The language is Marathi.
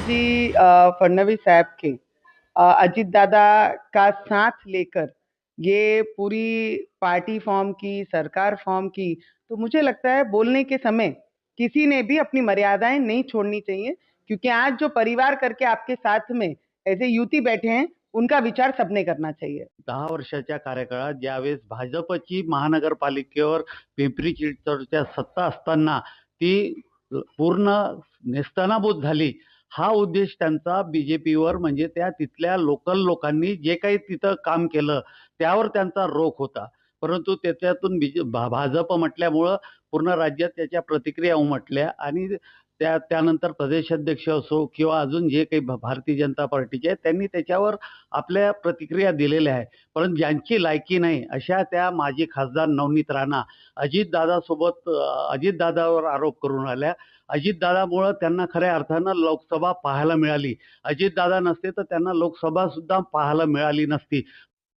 जी फडणवीस साहब के अजीत दादा का साथ लेकर ये पूरी पार्टी फॉर्म की, सरकार फॉर्म की, तो मुझे लगता है बोलने के समय किसी ने भी अपनी मर्यादाएं नहीं छोड़नी चाहिए, क्योंकि आज जो परिवार करके आपके साथ में ऐसे युती बैठे हैं, उनका विचार सबने करना चाहिए. 10 वर्षाच्या कार्यकाळात ज्यावेळेस भाजपची महानगरपालिकेवर पिंपरी चिंचवडच्या सत्ता असताना ती पूर्ण नेस्तनाबूत झाली. हा उद्देश त्यांचा बीजेपीवर म्हणजे त्या तिथल्या लोकल लोकांनी जे काही तिथं काम केलं त्यावर त्यांचा रोख होता. परंतु त्याच्यातून भाजप म्हटल्यामुळं पूर्ण राज्यात त्याच्या प्रतिक्रिया उमटल्या आणि त्यानंतर प्रदेशाध्यक्ष असो किंवा अजून जे काही भारतीय जनता पार्टीचे आहेत त्यांनी त्याच्यावर आपल्या प्रतिक्रिया दिलेल्या आहे. परंतु ज्यांची लायकी नाही अशा त्या माजी खासदार नवनीत राणा अजितदादावर आरोप करून आल्या. अजितदादामुळं त्यांना खऱ्या अर्थानं लोकसभा पाहायला मिळाली. अजितदादा नसते तर त्यांना लोकसभा सुद्धा पाहायला मिळाली नसती.